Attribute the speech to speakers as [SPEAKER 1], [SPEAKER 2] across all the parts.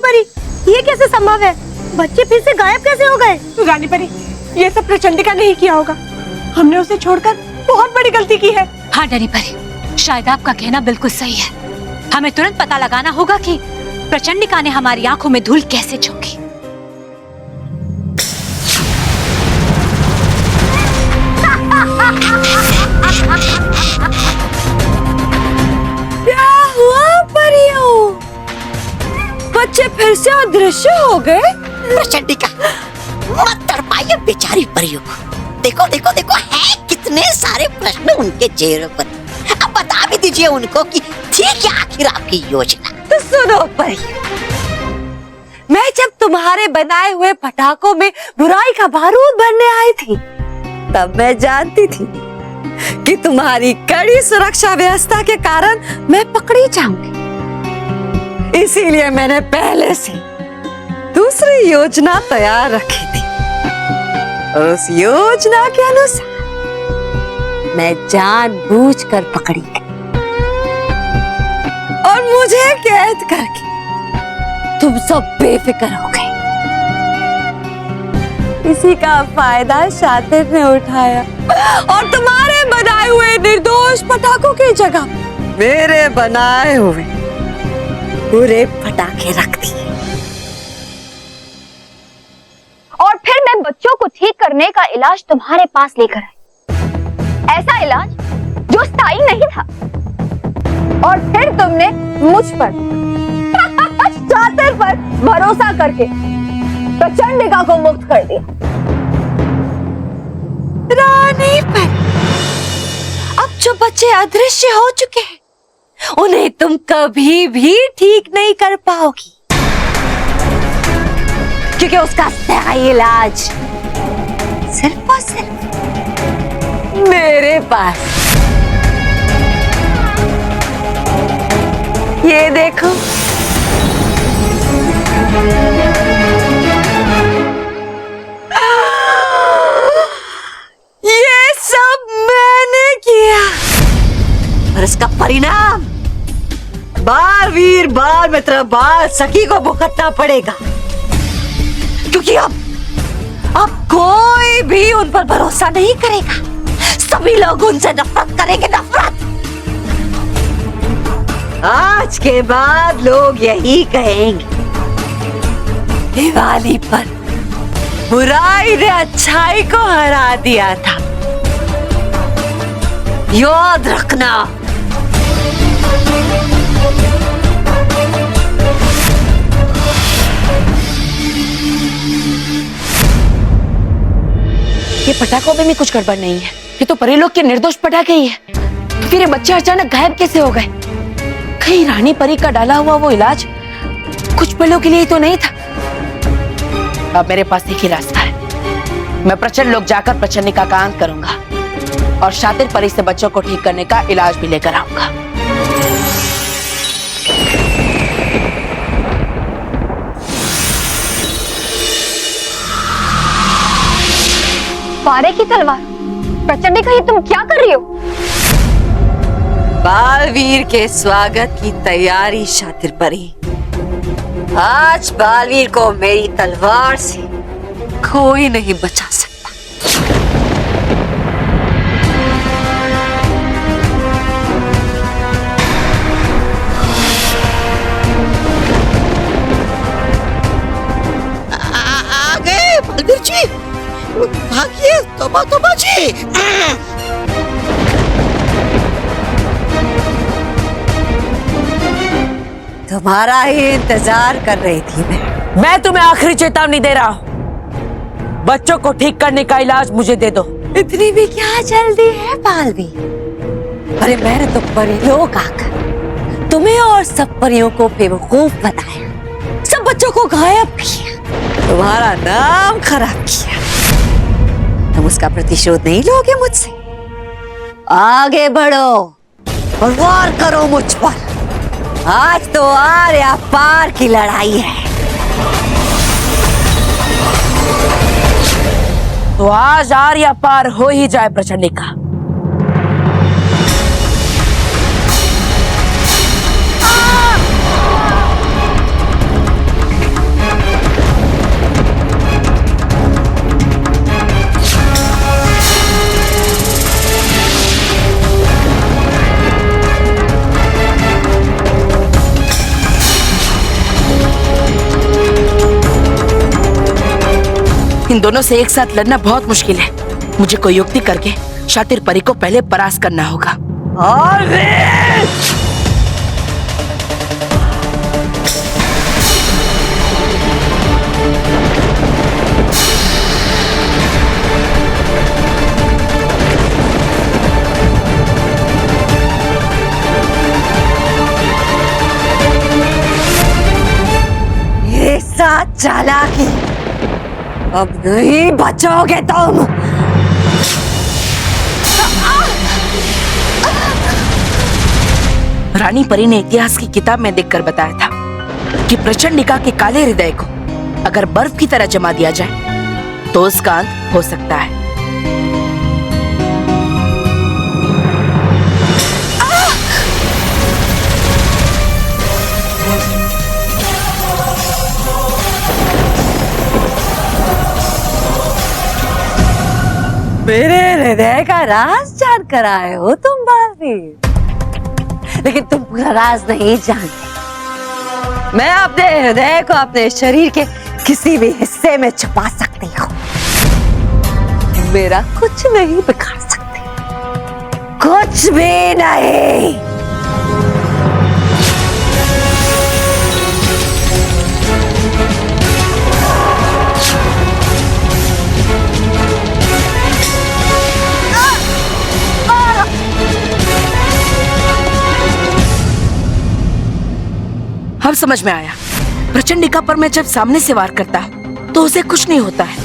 [SPEAKER 1] परी, ये कैसे संभव है? बच्चे फिर से गायब कैसे हो गए?
[SPEAKER 2] रानी परी, ये सब प्रचंडिका ने ही किया होगा। हमने उसे छोड़कर बहुत बड़ी गलती की है।
[SPEAKER 3] हाँ रानी परी, शायद आपका कहना बिल्कुल सही है। हमें तुरंत पता लगाना होगा कि प्रचंडिका ने हमारी आंखों में धूल कैसे झोंकी।
[SPEAKER 2] क्या हुआ परियों? बच्चे फिर से अदृश्य हो गए?
[SPEAKER 4] प्रचंडिका, मत तड़पाइए बेचारी परियों को। देखो देखो देखो, है कितने सारे प्रश्न उनके चेहरे पर। अब बता भी दीजिए उनको कि थी क्या आखिर आपकी योजना।
[SPEAKER 2] तो सुनो परियों, मैं जब तुम्हारे बनाए हुए पटाखों में बुराई का बारूद भरने आई थी, तब मैं जानती थी कि तुम्हारी कड़ी सुरक्षा व्यवस्था के कारण मैं पकड़ी जाऊंगी। इसीलिए मैंने पहले से दूसरी योजना तैयार रखी थी और उस योजना के अनुसार मैं जानबूझकर पकड़ी गई और मुझे कैद करके तुम सब बेफिक्र हो गए। इसी का फायदा शातिर ने उठाया और तुम्हारे बनाए हुए निर्दोष पटाखों की जगह मेरे बनाए हुए बुरे पटाखे रख दिए।
[SPEAKER 1] और फिर मैं बच्चों को ठीक करने का इलाज तुम्हारे पास लेकर आई। ऐसा इलाज जो स्थायी नहीं था। और फिर तुमने मुझ पर शातिर पर भरोसा करके प्रचंडिका को मुक्त कर दिया।
[SPEAKER 2] रानी पर अब जो बच्चे अदृश्य हो चुके हैं, उन्हें तुम कभी भी ठीक नहीं कर पाओगी, क्योंकि उसका स्थायी इलाज सिर्फ और सिर्फ मेरे पास। ये देखो, ये सब मैंने किया और इसका परिणाम बाल वीर बाल मित्र बाल सखी को भुगतना पड़ेगा, क्योंकि अब कोई भी उन पर भरोसा नहीं करेगा। सभी लोग उनसे नफरत करेंगे, नफरत। आज के बाद लोग यही कहेंगे, दिवाली पर बुराई ने अच्छाई को हरा दिया था। याद रखना।
[SPEAKER 5] ये पटाखों में भी कुछ गड़बड़ नहीं है। ये तो परी लोग के निर्दोष पटाखे ही है। तो फिर ये बच्चे अचानक गायब कैसे हो गए? कहीं रानी परी का डाला हुआ वो इलाज कुछ पलों के लिए तो नहीं था? अब मेरे पास एक ही रास्ता है। मैं प्रचंड लोग जाकर प्रचंडिका का अंत करूंगा और शातिर परी से बच्चों को ठीक करने का इलाज भी लेकर आऊंगा।
[SPEAKER 1] पारे की तलवार, प्रचंडिका, ये तुम क्या कर रही हो?
[SPEAKER 2] बालवीर के स्वागत की तैयारी शातिर परी। आज बालवीर को मेरी तलवार से कोई नहीं बचा सकता।
[SPEAKER 4] आ गए बलबीर जी, भागिए। तोबा तोबा जी।
[SPEAKER 2] तुम्हारा ही इंतजार कर रही थी
[SPEAKER 5] मैं तुम्हें आखिरी चेतावनी दे रहा हूँ। बच्चों को ठीक करने का इलाज मुझे दे दो।
[SPEAKER 2] इतनी भी क्या जल्दी है बालवीर? अरे मैंने तो परिलोक आकर तुम्हें और सब परियों को बेवकूफ बनाया, सब बच्चों को गायब किया, तुम्हारा नाम खराब किया। तुम उसका प्रतिशोध नहीं लोगे मुझसे? आगे बढ़ो और वार करो मुझ पर। आज तो आर या पार की लड़ाई है।
[SPEAKER 5] तो आज आर या पार हो ही जाए प्रचंडिका। तुम दोनों से एक साथ लड़ना बहुत मुश्किल है। मुझे कोई युक्ति करके शातिर परी को पहले परास्त करना होगा।
[SPEAKER 2] ये साथ चालाकी अब नहीं बचोगे तुम।
[SPEAKER 5] रानी परी ने इतिहास की किताब में देखकर बताया था कि प्रचंडिका के काले हृदय को अगर बर्फ की तरह जमा दिया जाए तो उसका अंत हो सकता है।
[SPEAKER 2] मेरे हृदय का राज जान कर आए हो तुम बालवीर, लेकिन तुम पूरा राज नहीं जानते। मैं अपने हृदय को अपने शरीर के किसी भी हिस्से में छुपा सकती हूँ, मेरा कुछ नहीं बिगाड़ सकते, कुछ भी नहीं।
[SPEAKER 5] अब समझ में आया। प्रचंडिका पर मैं जब सामने से वार करता हूँ तो उसे कुछ नहीं होता है,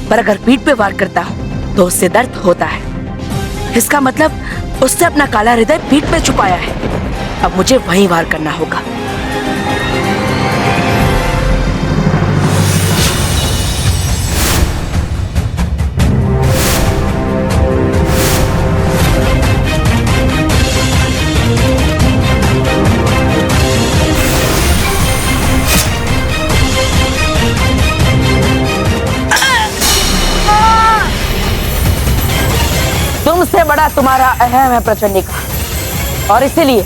[SPEAKER 5] पर अगर पीठ पे वार करता हूँ तो उससे दर्द होता है। इसका मतलब उसने अपना काला हृदय पीठ पे छुपाया है। अब मुझे वहीं वार करना होगा। तुमसे बड़ा तुम्हारा अहम है प्रचंडिका, और इसीलिए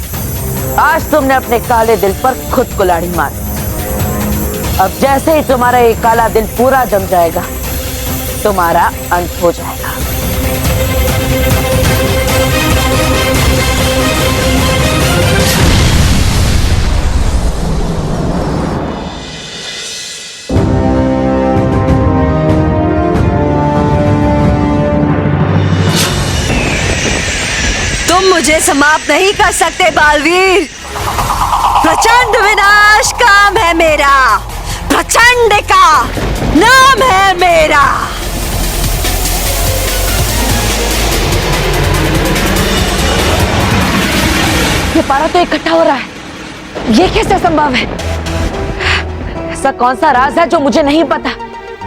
[SPEAKER 5] आज तुमने अपने काले दिल पर खुद कुल्हाड़ी मारी। अब जैसे ही तुम्हारा ये काला दिल पूरा जम जाएगा तुम्हारा अंत हो जाएगा।
[SPEAKER 2] मुझे समाप्त नहीं कर सकते बालवीर। प्रचंड विनाश काम है मेरा, प्रचंडिका नाम है मेरा।
[SPEAKER 5] ये पारा तो इकट्ठा हो रहा है, ये कैसे संभव है? ऐसा कौन सा राज है जो मुझे नहीं पता?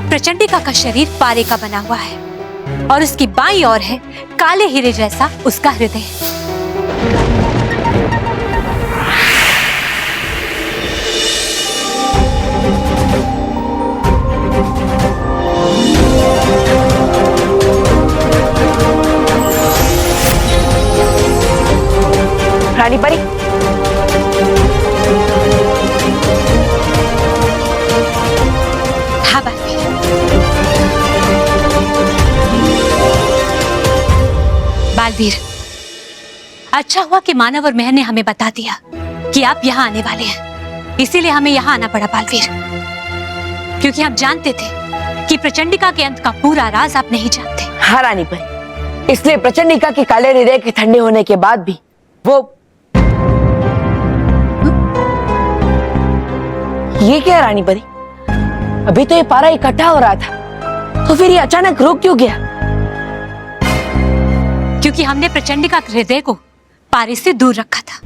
[SPEAKER 3] प्रचंडिका का शरीर पारे का बना हुआ है और उसकी बाईं ओर है काले हीरे जैसा उसका हृदय।
[SPEAKER 5] रानी परी,
[SPEAKER 3] हाँ बालवीर। बालवीर, अच्छा हुआ कि मानव और महर ने हमें बता दिया कि आप यहाँ आने वाले हैं, इसीलिए हमें यहाँ आना पड़ा बालवीर, क्योंकि हम जानते थे कि प्रचंडिका के अंत का पूरा राज आप नहीं जानते।
[SPEAKER 5] हाँ रानी परी, इसलिए प्रचंडिका के काले हृदय के ठंडे होने के बाद भी वो ये क्या रानी परी? अभी तो ये पारा इकट्ठा हो रहा था, तो फिर ये अचानक रुक क्यों गया?
[SPEAKER 3] क्योंकि हमने प्रचंडिका के हृदय को पारे से दूर रखा था।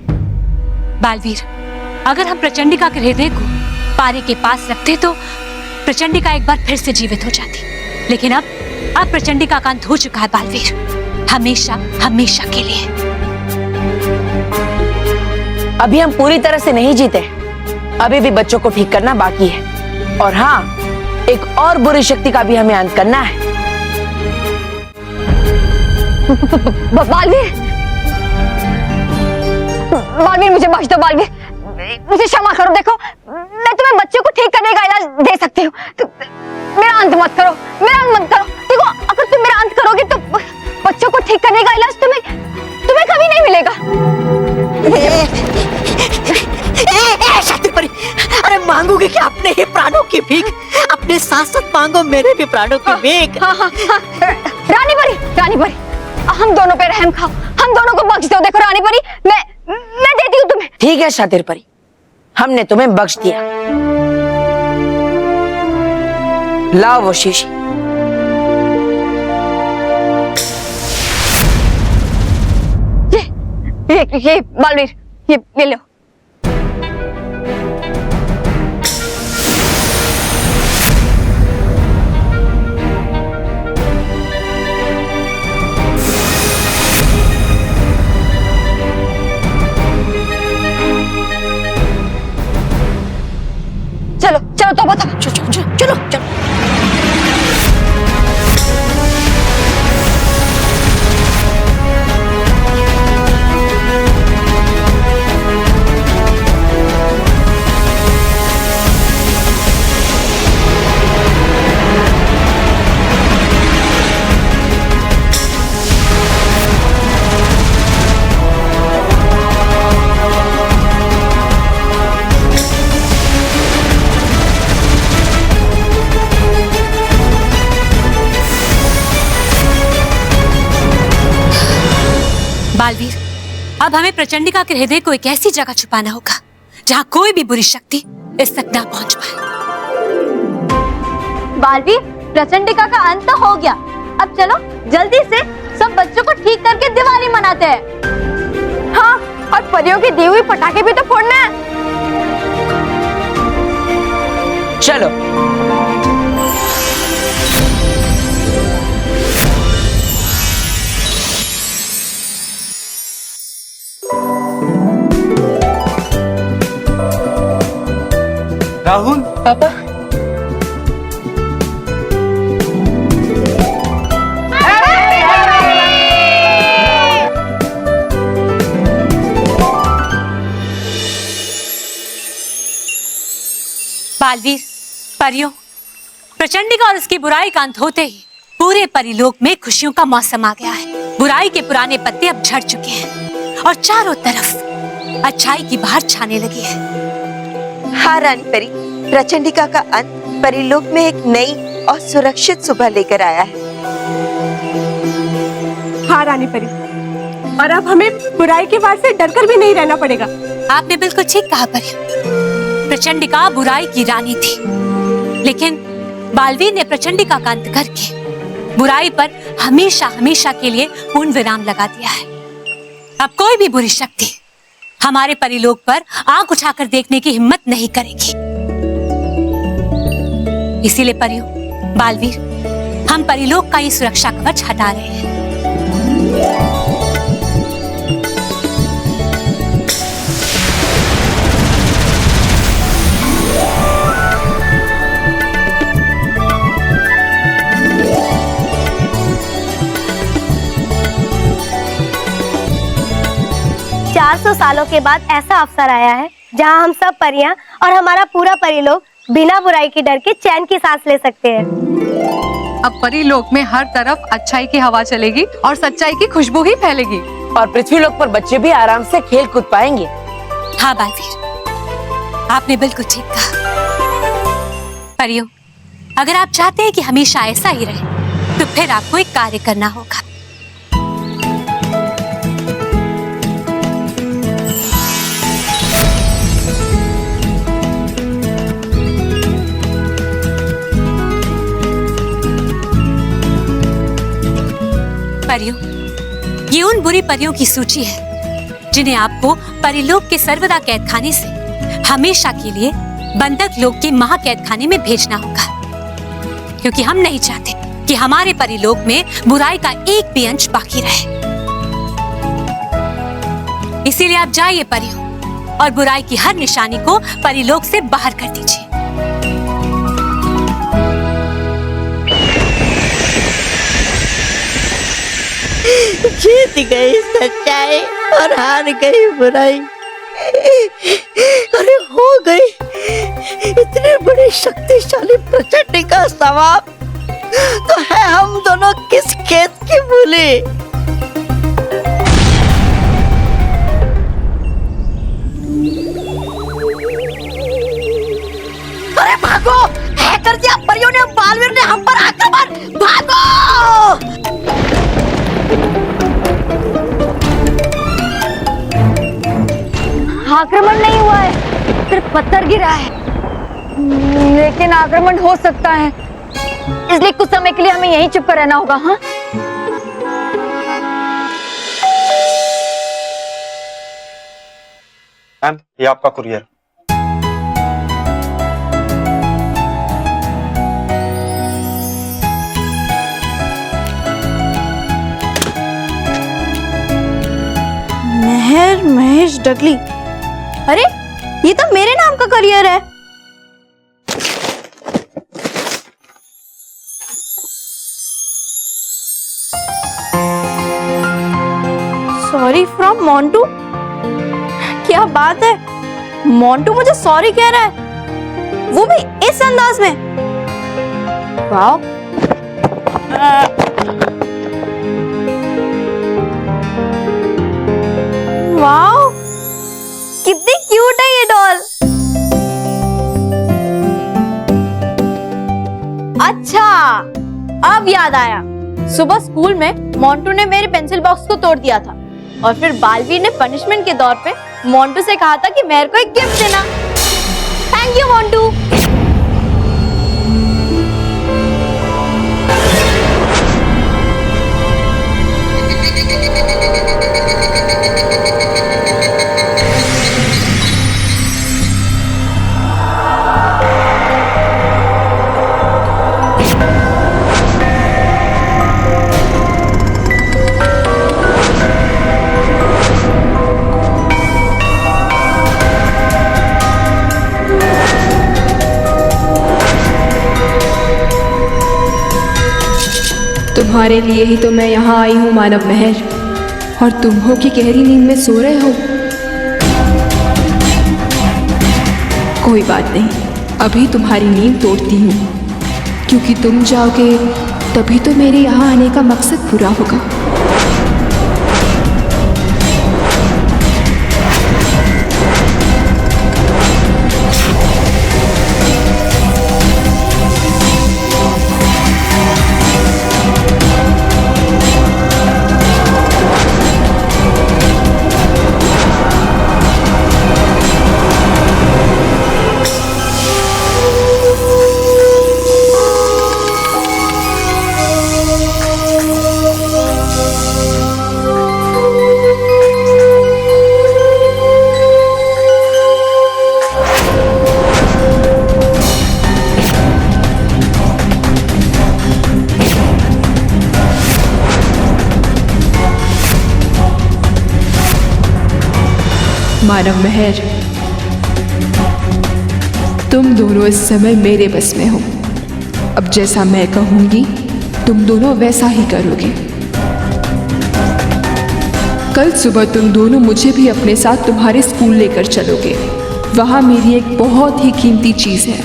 [SPEAKER 3] बालवीर, अगर हम प्रचंडिका के हृदय को पारे के पास रखते तो प्रचंडिका एक बार फिर से जीवित हो जाती, लेकिन अब प्रचंडिका का अंत हो चुका है बालवीर, हमेशा हमेशा के लिए।
[SPEAKER 5] अभी हम पूरी तरह से नहीं जीते, अभी भी बच्चों को ठीक करना बाकी है, और हाँ, एक और बुरी शक्ति का भी हमें अंत करना है।
[SPEAKER 1] बालवीर, बालवीर मुझे बख्श दो बालवीर, मुझे क्षमा करो। देखो, मैं तुम्हें बच्चों को ठीक करने का इलाज दे सकती हूँ, तो मेरा अंत मत करो, मेरा अंत मत करो। देखो अगर तुम मेरा अंत करोगे तो बच्चों को ठीक करने का इलाज तुम्हें कभी नहीं मिलेगा।
[SPEAKER 4] शातिर परी, अरे मांगोगे क्या अपने ही प्राणों की भीख? अपने साथ साथ मांगो मेरे भी प्राणों की भीख।
[SPEAKER 1] हाँ। रानी परी, हम दोनों पे रहम खाओ, हम दोनों को बख्श दो। देखो रानी परी, मैं देती हूँ तुम्हें।
[SPEAKER 5] ठीक है शातिर परी, हमने तुम्हें बख्श दिया। लाओ वो शीशी।
[SPEAKER 1] ये बालवीर, ये लो। चलो तो बताओ।
[SPEAKER 4] चलो।
[SPEAKER 3] बालवीर, अब हमें प्रचंडिका के हृदय को एक ऐसी जगह छुपाना होगा जहाँ कोई भी बुरी शक्ति इस तक ना पहुँच पाए।
[SPEAKER 1] बालवीर, प्रचंडिका का अंत तो हो गया। अब चलो जल्दी से सब बच्चों को ठीक करके दिवाली मनाते हैं। हाँ, और परियों की दी हुई पटाखे भी तो फोड़ना है।
[SPEAKER 5] चलो।
[SPEAKER 6] राहुल,
[SPEAKER 5] पापा,
[SPEAKER 3] बालवीर, परियों, प्रचंडिका और उसकी बुराई का अंत होते ही पूरे परिलोक में खुशियों का मौसम आ गया है। बुराई के पुराने पत्ते अब झड़ चुके हैं और चारों तरफ अच्छाई की बहार छाने लगी है।
[SPEAKER 7] हाँ रानी परी, प्रचंडिका का अंत परिलोक में एक नई और सुरक्षित सुबह लेकर आया है।
[SPEAKER 8] हाँ रानी परी, और अब हमें बुराई के वार से डरकर भी नहीं रहना पड़ेगा।
[SPEAKER 3] आपने बिल्कुल ठीक कहा परियों। प्रचंडिका बुराई की रानी थी, लेकिन बालवीर ने प्रचंडिका का अंत करके बुराई पर हमेशा हमेशा के लिए पूर्ण विराम लगा दिया है। अब कोई भी बुरी शक्ति हमारे परिलोक पर आंख उठाकर देखने की हिम्मत नहीं करेगी। इसीलिए परियों, बालवीर, हम परिलोक का ये सुरक्षा कवच हटा रहे हैं।
[SPEAKER 9] सालों के बाद ऐसा अवसर आया है जहां हम सब परियां और हमारा पूरा परिलोक बिना बुराई के डर के चैन की सांस ले सकते हैं।
[SPEAKER 10] अब परिलोक में हर तरफ अच्छाई की हवा चलेगी और सच्चाई की खुशबू ही फैलेगी
[SPEAKER 5] और पृथ्वीलोक पर बच्चे भी आराम से खेल कूद पाएंगे।
[SPEAKER 3] हाँ बालवीर, आपने बिल्कुल ठीक कहा। परियों, अगर आप चाहते हैं कि हमेशा ऐसा ही रहे तो फिर आपको एक कार्य करना होगा। परियों, ये उन बुरी परियों की सूची है जिन्हें आपको परिलोक के सर्वदा कैद खाने से हमेशा के लिए बंधक लोक के महाकैद खाने में भेजना होगा, क्योंकि हम नहीं चाहते कि हमारे परिलोक में बुराई का एक भी अंश बाकी रहे। इसीलिए आप जाइए परियों और बुराई की हर निशानी को परिलोक से बाहर कर दीजिए।
[SPEAKER 4] जीत गई सच्चाई और हार गई बुराई। अरे हो गई इतनी बड़ी शक्तिशाली प्रचंडिका समाप्त। तो है हम दोनों किस खेत की मूली। अरे भागो, है कर दिया परियों ने, बालवीर ने हम पर आक्रमण, भागो।
[SPEAKER 1] आक्रमण नहीं हुआ है, सिर्फ पत्थर गिरा है, लेकिन आक्रमण हो सकता है, इसलिए कुछ समय के लिए हमें यहीं चुप कर रहना होगा। हाँ,
[SPEAKER 6] मैम ये आपका कुरियर।
[SPEAKER 9] मेहर महेश डगली, अरे ये तो मेरे नाम का करियर है। सॉरी फ्रॉम मोंटू, क्या बात है, मोंटू मुझे सॉरी कह रहा है, वो भी इस अंदाज में। वाओ, वाओ, कितनी क्यूट है ये डॉल। अच्छा, अब याद आया, सुबह स्कूल में मोंटू ने मेरे पेंसिल बॉक्स को तोड़ दिया था और फिर बालवीर ने पनिशमेंट के तौर पे मोंटू से कहा था कि मेरे को एक गिफ्ट देना। Thank you Montu.
[SPEAKER 8] तुम्हारे लिए ही तो मैं यहाँ आई हूँ मानव महर, और तुम हो कि गहरी नींद में सो रहे हो। कोई बात नहीं, अभी तुम्हारी नींद तोड़ती हूँ, क्योंकि तुम जाओगे तभी तो मेरे यहाँ आने का मकसद पूरा होगा। मानव महर, तुम दोनों इस समय मेरे बस में हो। अब जैसा मैं कहूंगी तुम दोनों वैसा ही करोगे। कल सुबह तुम दोनों मुझे भी अपने साथ तुम्हारे स्कूल लेकर चलोगे। वहां मेरी एक बहुत ही कीमती चीज है।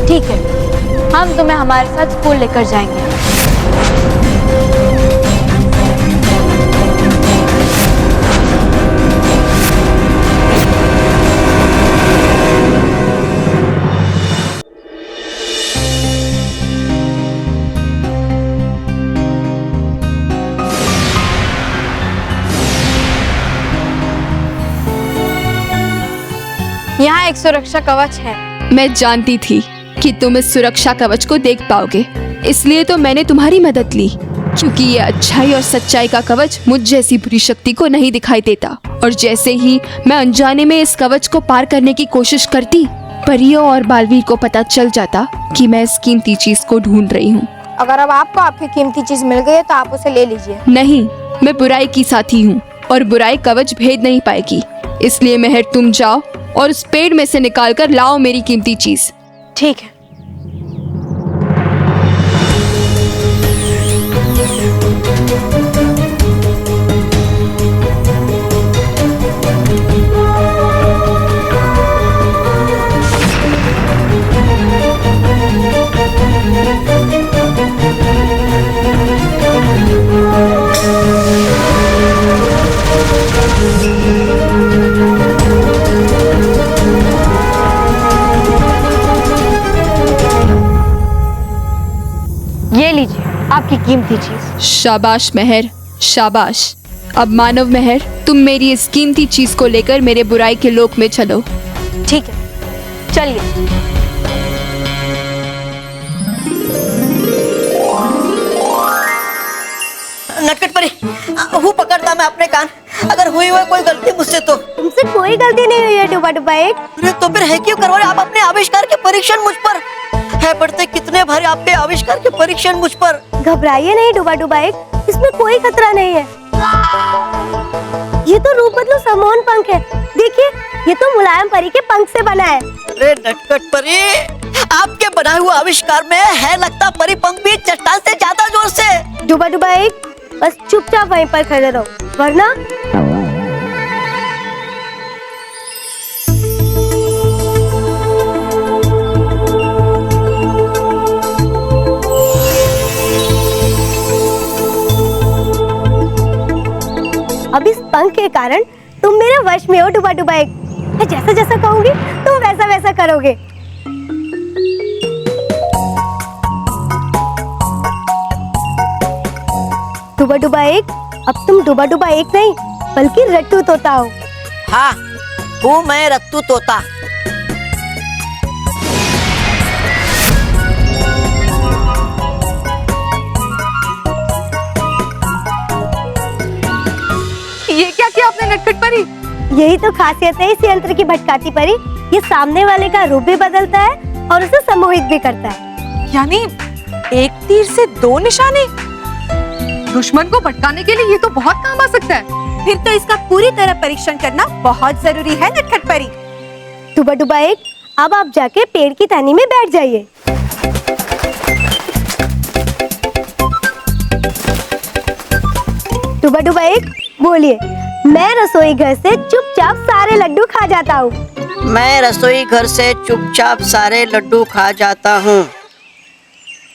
[SPEAKER 1] ठीक है, हम तुम्हें हमारे साथ स्कूल लेकर जाएंगे। यहाँ एक सुरक्षा कवच है।
[SPEAKER 8] मैं जानती थी कि तुम इस सुरक्षा कवच को देख पाओगे, इसलिए तो मैंने तुम्हारी मदद ली, क्योंकि ये अच्छाई और सच्चाई का कवच मुझ जैसी बुरी शक्ति को नहीं दिखाई देता। और जैसे ही मैं अनजाने में इस कवच को पार करने की कोशिश करती, परियों और बालवीर को पता चल जाता कि मैं इस कीमती चीज को ढूंढ रही हूँ।
[SPEAKER 9] अगर अब आपको आपकी कीमती चीज मिल गई है तो आप उसे ले लीजिए।
[SPEAKER 8] नहीं, मैं बुराई की साथी हूँ और बुराई कवच भेद नहीं पाएगी। इसलिए महर, तुम जाओ और उस पेड़ में से निकाल कर लाओ मेरी कीमती चीज।
[SPEAKER 9] ठीक है।
[SPEAKER 1] आपकी कीमती चीज।
[SPEAKER 8] शाबाश मेहर, शाबाश। अब मानव मेहर, तुम मेरी इस कीमती चीज को लेकर मेरे बुराई के लोक में चलो।
[SPEAKER 1] ठीक है, चलिए।
[SPEAKER 4] नटखट परी, हूँ पकड़ता मैं अपने कान। अगर हुई हुई कोई गलती मुझसे तो।
[SPEAKER 1] तुमसे कोई गलती नहीं हुई है डुबा डुबा एक।
[SPEAKER 4] अरे तो फिर है क्यों करवा रहे आप अपने आविष्कार के परीक्षण मुझ पर? है पढ़ते कितने भारी आपके आविष्कार के परीक्षण मुझ पर।
[SPEAKER 1] घबराइए नहीं डुबा डुबा एक, इसमें कोई खतरा नहीं है। ये तो रूप बदलो समोहन पंख है, देखिए ये तो मुलायम परी के पंख से बना है।
[SPEAKER 4] अरे नटखट परी, आपके बनाए हुए आविष्कार में है लगता परी पंख भी चट्टान से ज्यादा जोर से।
[SPEAKER 1] डुबा डुबा एक, बस चुपचाप वहीं पर खड़े रहो, वरना अब इस पंख के कारण तुम मेरे वश में हो डुबा डुबा एक। मैं जैसा जैसा कहूंगी तुम वैसा वैसा करोगे। डुबा डुबा एक, अब तुम डुबा डुबा एक नहीं बल्कि रट्टू तोता हो।
[SPEAKER 4] हाँ, हूँ मैं रत्तू तोता।
[SPEAKER 10] ये क्या किया आपने नटखट परी?
[SPEAKER 1] यही तो खासियत है इस यंत्र की भटकाती परी, ये सामने वाले का रूप भी बदलता है और उसे सम्मोहित भी करता है।
[SPEAKER 10] यानी एक तीर से दो निशाने। दुश्मन को भटकाने के लिए ये तो बहुत काम आ सकता है।
[SPEAKER 7] फिर तो इसका पूरी तरह परीक्षण करना बहुत जरूरी है नटखट परी।
[SPEAKER 1] डुबा डुबा एक, अब आप जाके पेड़ की टहनी में बैठ जाइए। डुबा डुबा एक, बोलिए। मैं रसोई घर से चुपचाप सारे लड्डू खा जाता हूँ।
[SPEAKER 4] मैं रसोई घर से चुपचाप सारे लड्डू खा जाता हूँ।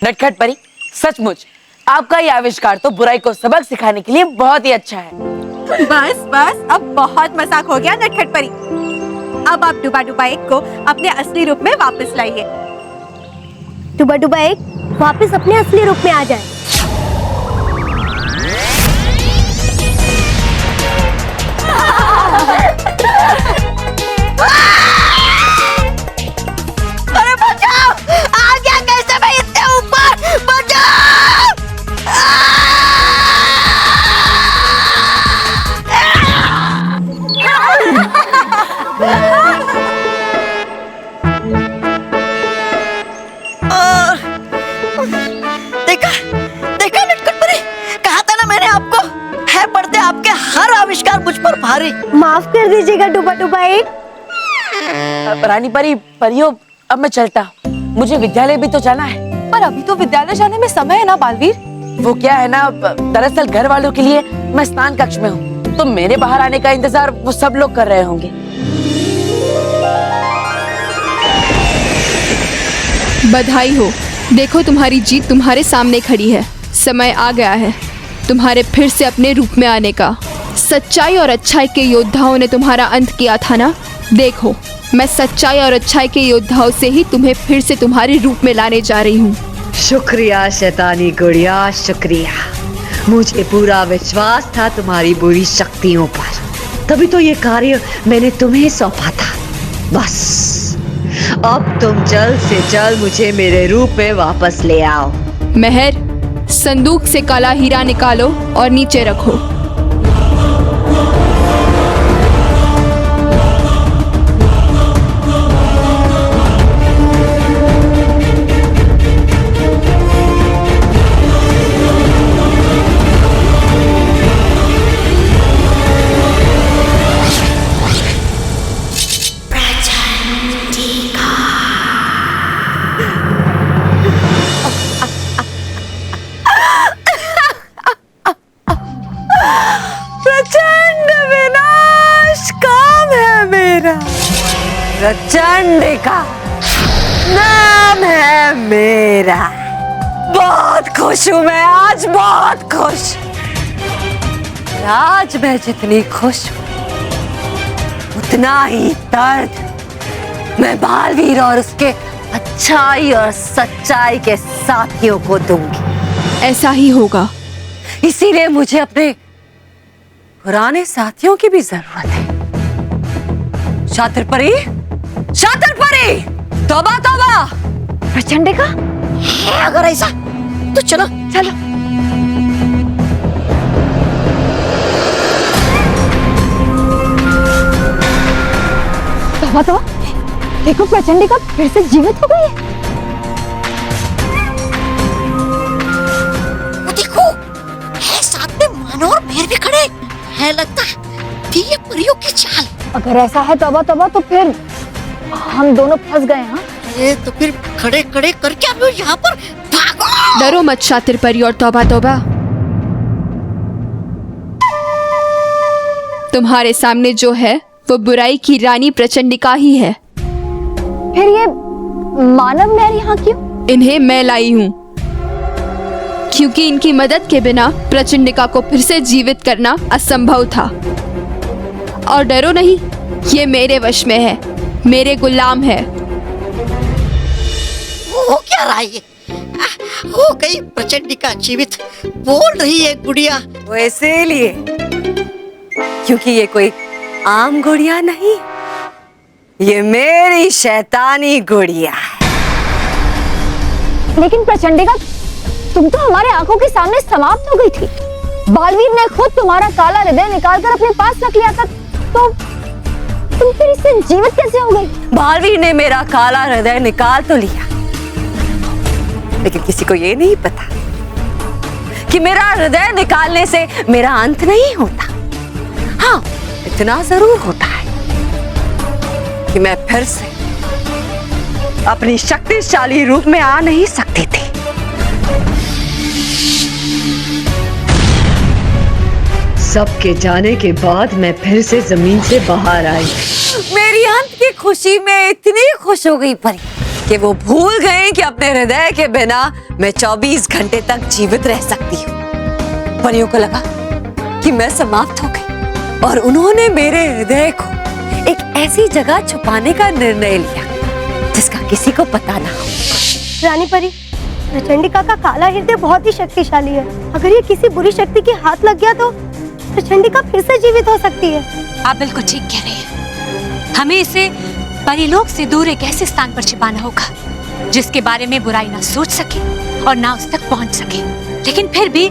[SPEAKER 5] नटखट परी, सचमुच आपका ये आविष्कार तो बुराई को सबक सिखाने के लिए बहुत ही अच्छा है।
[SPEAKER 7] बस बस, अब बहुत मजाक हो गया नटखट परी। अब आप डुबा डुबा एक को अपने असली रूप में वापस लाइए।
[SPEAKER 1] डुबा डुबा एक वापस अपने असली रूप में आ जाए।
[SPEAKER 4] अरे बचाओ! आ गया कैसे मैं इतने ऊपर? बचाओ! देखा देखा नटखट परी, कहा था ना मैंने आपको, है पढ़ते आपके हर आविष्कार मुझ पर भारी।
[SPEAKER 1] माफ कर दीजिएगा डुबा डुबा एक।
[SPEAKER 5] रानी परी, परियों, अब मैं चलता हूँ, मुझे विद्यालय भी तो जाना है।
[SPEAKER 10] पर अभी तो विद्यालय जाने में समय है ना बालवीर।
[SPEAKER 5] वो क्या है ना, दरअसल घर वालों के लिए मैं स्नान कक्ष में हूँ, तो मेरे बाहर आने का इंतजार वो सब लोग कर रहे होंगे।
[SPEAKER 8] बधाई हो, देखो तुम्हारी जीत तुम्हारे सामने खड़ी है। समय आ गया है तुम्हारे फिर से अपने रूप में आने का। सच्चाई और अच्छाई के योद्धाओं ने तुम्हारा अंत किया था ना, देखो मैं सच्चाई और अच्छाई के योद्धाओं से ही तुम्हें फिर से तुम्हारे रूप में लाने जा रही हूँ।
[SPEAKER 2] शुक्रिया शैतानी गुड़िया, शुक्रिया। मुझे पूरा विश्वास था तुम्हारी बुरी शक्तियों पर, तभी तो ये कार्य मैंने तुम्हें सौंपा था। बस अब तुम जल्द से जल्द मुझे मेरे रूप में वापस ले आओ।
[SPEAKER 8] मेहर, संदूक से काला हीरा निकालो और नीचे रखो।
[SPEAKER 2] प्रचंड विनाश काम है मेरा, प्रचंड का नाम है मेरा। बहुत खुश हूँ मैं आज, बहुत खुश। आज मैं जितनी खुश हूँ उतना ही दर्द मैं बालवीर और उसके अच्छाई और सच्चाई के साथियों को दूंगी।
[SPEAKER 8] ऐसा ही होगा।
[SPEAKER 2] इसीलिए मुझे अपने पुराने साथियों की भी जरूरत है। शातिर परी, शातिर परी, तौबा तौबा।
[SPEAKER 1] प्रचंडिका,
[SPEAKER 4] है अगर ऐसा तो चलो
[SPEAKER 1] चलो। तौबा तौबा, देखो प्रचंडिका फिर से जीवित हो गई है।
[SPEAKER 4] वो देखो, है साथ में मानो और मेहर भी खड़े है। लगता है कि ये परियों की चाल।
[SPEAKER 1] अगर ऐसा है तौबा तौबा, तो फिर हम दोनों फंस गए। हाँ,
[SPEAKER 4] ये तो फिर खड़े खड़े करके आप लोग यहाँ पर भागो।
[SPEAKER 8] डरो मत शातिर परी और तौबा तौबा। तुम्हारे सामने जो है वो बुराई की रानी प्रचंडिका ही है।
[SPEAKER 1] फिर ये मानव मेहर यहाँ क्यों?
[SPEAKER 8] इन्हें मैं लाई हूँ क्योंकि इनकी मदद के बिना प्रचंडिका को फिर से जीवित करना असंभव था। और डरो नहीं, ये मेरे वश में है, मेरे गुलाम है।
[SPEAKER 4] हो क्या रहा है ये? हो गई प्रचंडिका जीवित, बोल रही है गुड़िया।
[SPEAKER 2] वो इसीलिए क्योंकि ये कोई आम गुड़िया नहीं, ये मेरी शैतानी गुड़िया है।
[SPEAKER 1] लेकिन प्रचंडिका, तुम तो हमारे आंखों के सामने समाप्त हो गई थी। बालवीर ने खुद तुम्हारा काला हृदय निकालकर अपने पास रख लिया था, तो तुम फिर इससे जीवित कैसे हो गई?
[SPEAKER 2] बालवीर ने मेरा काला हृदय निकाल तो लिया, लेकिन किसी को ये नहीं पता कि मेरा हृदय निकालने से मेरा अंत नहीं होता। हाँ, इतना जरूर होता है कि मैं फिर से अपनी शक्तिशाली रूप में आ नहीं सकती थी। सबके जाने के बाद मैं फिर से जमीन से बाहर आई। मेरी अंत की खुशी में इतनी खुश हो गई परी कि वो भूल गए कि अपने हृदय के बिना मैं 24 घंटे तक जीवित रह सकती हूँ। परियों को लगा कि मैं समाप्त हो गई और उन्होंने मेरे हृदय को एक ऐसी जगह छुपाने का निर्णय लिया जिसका किसी को पता ना हो।
[SPEAKER 11] रानी परी, प्रचंडिका का काला हृदय बहुत ही शक्तिशाली है। अगर ये किसी बुरी शक्ति के हाथ लग गया तो प्रचंडिका फिर से जीवित हो सकती है।
[SPEAKER 3] आप बिल्कुल ठीक कह रहे हैं। हमें इसे परिलोक से दूर एक ऐसे स्थान पर छिपाना होगा जिसके बारे में बुराई ना सोच सके और ना उस तक पहुंच सके, लेकिन फिर भी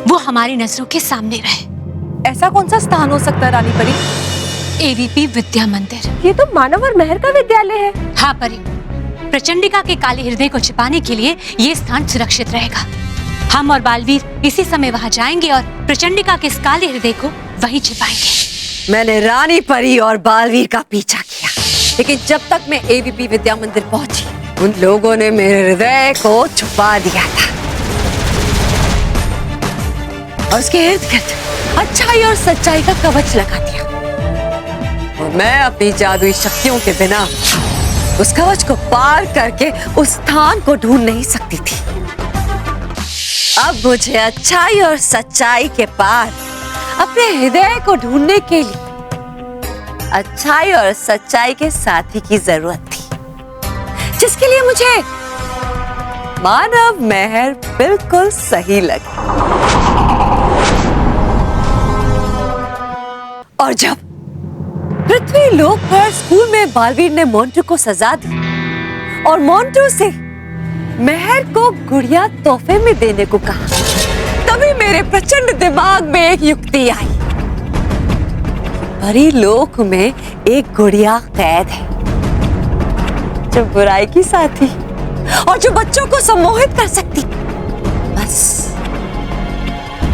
[SPEAKER 3] वो हमारी नजरों के सामने रहे।
[SPEAKER 10] ऐसा कौन सा स्थान हो सकता है रानी परी?
[SPEAKER 3] एवीपी विद्या मंदिर।
[SPEAKER 11] ये तो मानव और मेहर का विद्यालय है।
[SPEAKER 3] हाँ परी, प्रचंडिका के काले हृदय को छिपाने के लिए ये स्थान सुरक्षित रहेगा। हम और बालवीर इसी समय वहां जाएंगे और प्रचंडिका के इस काले हृदय को वहीं छिपाएंगे।
[SPEAKER 2] मैंने रानी परी और बालवीर का पीछा किया, लेकिन जब तक मैं एवीपी विद्या मंदिर पहुंची, उन लोगों ने मेरे हृदय को छुपा दिया था और उसके इर्द गिर्द अच्छाई और सच्चाई का कवच लगा दिया। और मैं अपनी जादुई शक्तियों के बिना उस कवच को पार करके उस स्थान को ढूंढ नहीं सकती थी। अब मुझे अच्छाई और सच्चाई के पार अपने हृदय को ढूंढने के लिए अच्छाई और सच्चाई के साथी की जरूरत थी, जिसके लिए मुझे मानव मेहर बिल्कुल सही लगी। और जब पृथ्वी लोक पर स्कूल में बालवीर ने मोंटू को सजा दी और मोंटू से मेहर को गुड़िया तोहफे में देने को कहा, तभी मेरे प्रचंड दिमाग में एक युक्ति आई। परी लोक में एक गुड़िया कैद है जो बुराई की साथी और जो बच्चों को सम्मोहित कर सकती। बस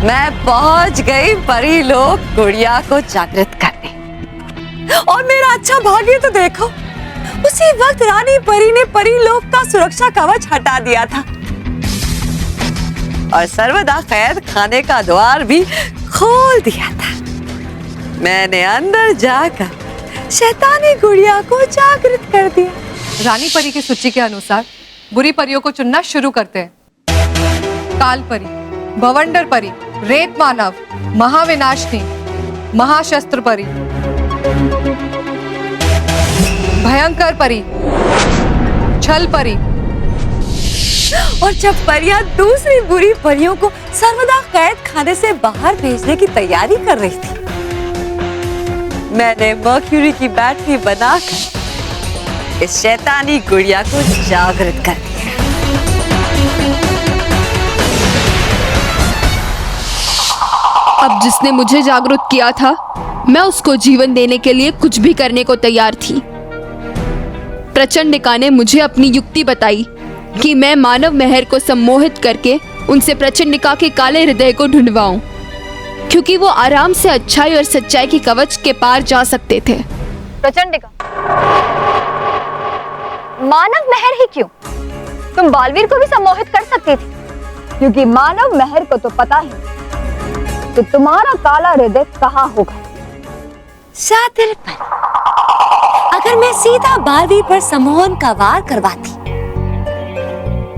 [SPEAKER 2] मैं पहुंच गई परी लोक गुड़िया को जागृत करने, और मेरा अच्छा भाग्य तो देखो, उसी वक्त रानी परी ने परीलोक का सुरक्षा कवच हटा दिया था और सर्वदा कैद खाने का द्वार भी खोल दिया था। मैंने अंदर जाकर शैतानी गुड़िया को जागृत कर दिया।
[SPEAKER 10] रानी परी की सूची के अनुसार बुरी परियों को चुनना शुरू करते हैं। काल परी, भवंडर परी, रेत मानव, महाविनाशनी, महाशस्त्र परी, भयंकर परी, छल परी,
[SPEAKER 2] और जब परियां दूसरी बुरी परियों को सर्वदा कैद खाने से बाहर भेजने की तैयारी कर रही थी, मैंने मर्क्यूरी की बैटरी बनाकर इस शैतानी गुड़िया को जागृत कर दिया।
[SPEAKER 8] अब जिसने मुझे जागरूक किया था, मैं उसको जीवन देने के लिए कुछ भी करने को तैयार थी। प्रचंडिका ने मुझे अपनी युक्ति बताई कि मैं मानव महर को सम्मोहित करके उनसे प्रचंडिका के काले हृदय को ढूंढवाऊं, क्योंकि वो आराम से अच्छाई और सच्चाई की कवच के पार जा सकते थे।
[SPEAKER 1] प्रचंडिका, मानव महर ही क्यों, तुम बालवीर को भी सम्मोहित कर सकती थी, क्योंकि मानव महर को तो पता ही कि तुम्हारा काला हृदय कहाँ होगा।
[SPEAKER 2] शातिर पर अगर मैं सीधा बालवीर पर सम्मोहन का वार करवाती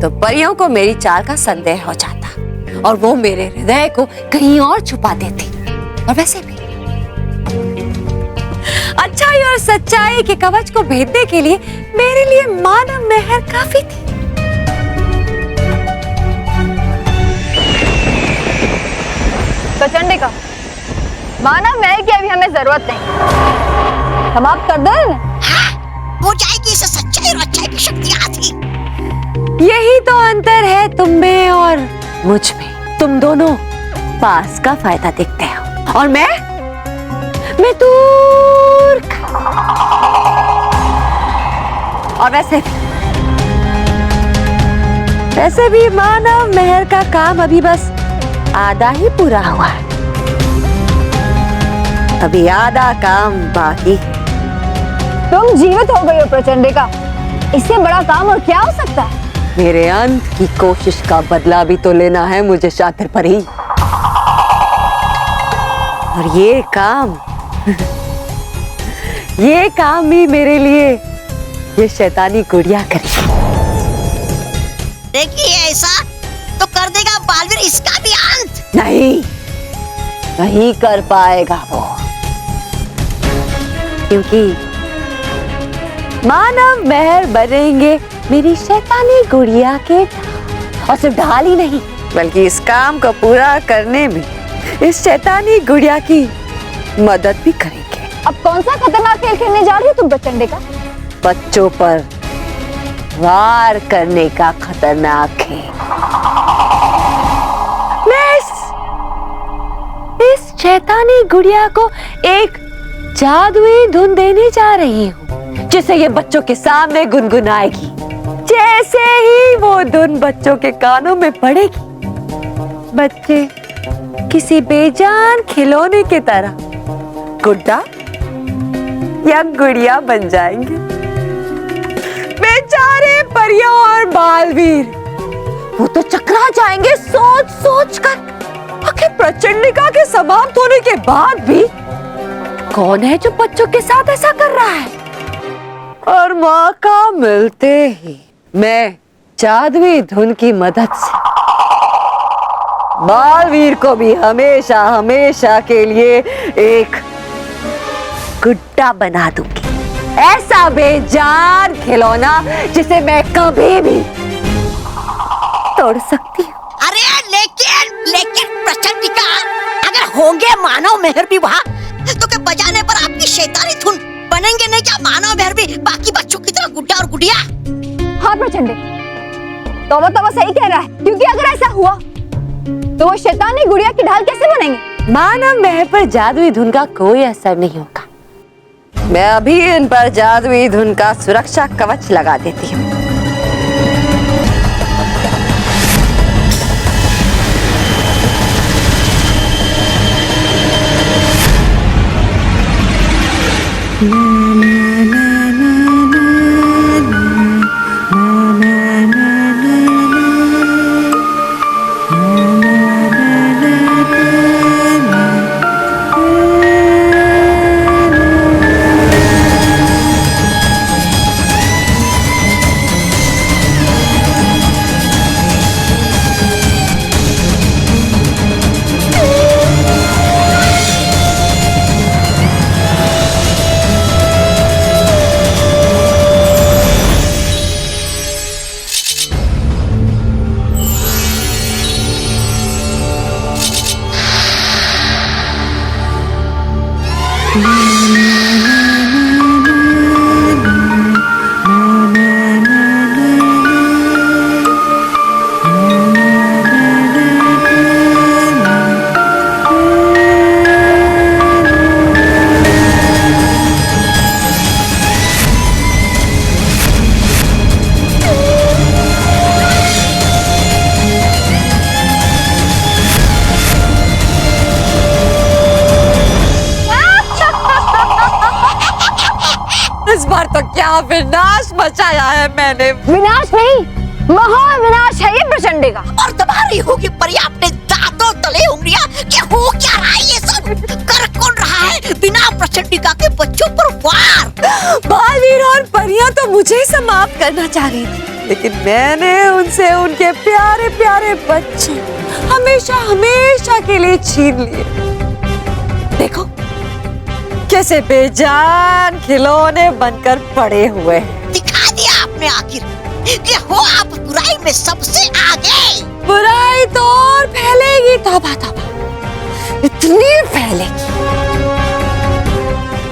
[SPEAKER 2] तो परियों को मेरी चाल का संदेह हो जाता और वो मेरे हृदय को कहीं और छुपा देती। और वैसे भी अच्छाई और सच्चाई के कवच को भेदने के लिए मेरे लिए मानव महर काफी थी।
[SPEAKER 1] प्रचंडिका, मानव महर की अभी हमें जरूरत नहीं, समाप्त कर दो ना।
[SPEAKER 4] हो जाएगी इसे सच्चाई और अच्छाई की शक्तियां थी।
[SPEAKER 2] यही तो अंतर है तुम में और मुझ में। तुम दोनों पास का फायदा देखते हो और मैं दूर का। और वैसे भी मानव महर का काम अभी बस आधा ही पूरा हुआ है। अभी आधा काम बाकी।
[SPEAKER 1] तुम जीवित हो गई हो प्रचंडिका, इससे बड़ा काम और क्या हो सकता है।
[SPEAKER 2] मेरे अंत की कोशिश का बदला भी तो लेना है मुझे शातिर परी, और ये काम भी मेरे लिए ये शैतानी गुड़िया करेगी।
[SPEAKER 4] देखिए ऐसा तो कर देगा बालवीर इसका भी अंत।
[SPEAKER 2] नहीं कर पाएगा वो, क्योंकि मानव महर बनेंगे मेरी शैतानी गुड़िया के ढाल। और सिर्फ ढाल ही नहीं, बल्कि इस काम को पूरा करने में इस शैतानी गुड़िया की मदद भी करेंगे।
[SPEAKER 1] अब कौन सा खतरनाक खेल खेलने जा रही हो तुम प्रचंडिका?
[SPEAKER 2] बच्चों पर वार करने का खतरनाक खेल। मैं इस शैतानी गुड़िया को एक जादुई धुन देने जा रही हूँ, जिसे ये बच्चों के सामने गुनगुनाएगी। जैसे ही वो धुन बच्चों के कानों में पड़ेगी, बच्चे किसी बेजान खिलौने की तरह गुड्डा या गुड़िया बन जाएंगे। बेचारे परियां और बालवीर वो तो चकरा जाएंगे सोच कर। आखिर प्रचंडिका के समाप्त होने के बाद भी कौन है जो बच्चों के साथ ऐसा कर रहा है। और मौका मिलते ही मैं जादुई धुन की मदद से बालवीर को भी हमेशा हमेशा के लिए एक गुड्डा बना दूंगी। ऐसा बेजान खिलौना जिसे मैं कभी भी तोड़ सकती हूँ।
[SPEAKER 4] अरे लेकिन प्रचंडिका, अगर होंगे मानव महर भी वहाँ, तो क्या बजाने पर आपकी शैतानी धुन बनेंगे नहीं क्या मानव महर भी बाकी बच्चों की तरह गुड्डा और गुड़िया?
[SPEAKER 1] हाँ प्रचंडिका, तो सही कह रहा है, क्योंकि अगर ऐसा हुआ तो वो शैतानी गुड़िया की ढाल कैसे बनेंगे?
[SPEAKER 2] मानव महर पर जादुई धुन का कोई असर नहीं होगा। मैं अभी इन पर जादुई धुन का सुरक्षा कवच लगा देती हूँ। इस बार तो क्या विनाश मचाया है मैंने।
[SPEAKER 1] विनाश नहीं, महाविनाश है ये प्रचंडिका।
[SPEAKER 4] और दबा रही होगी परी अपने दांतों तले उंगलियां कि हो क्या रहा है ये सब, कर कौन रहा है बिना प्रचंडिका के बच्चों पर वार।
[SPEAKER 2] बालवीर और परियां तो मुझे समाप्त करना चाह रही थी, लेकिन मैंने उनसे उनके प्यारे प्यारे बच्चे हमेशा हमेशा के लिए छीन लिए। देखो कैसे बेजान खिलौने बनकर पड़े हुए हैं।
[SPEAKER 4] दिखा दिया आपने आखिर कि हो आप बुराई में सबसे आगे।
[SPEAKER 2] बुराई तो और फैलेगी, तौबा तौबा, इतनी फैलेगी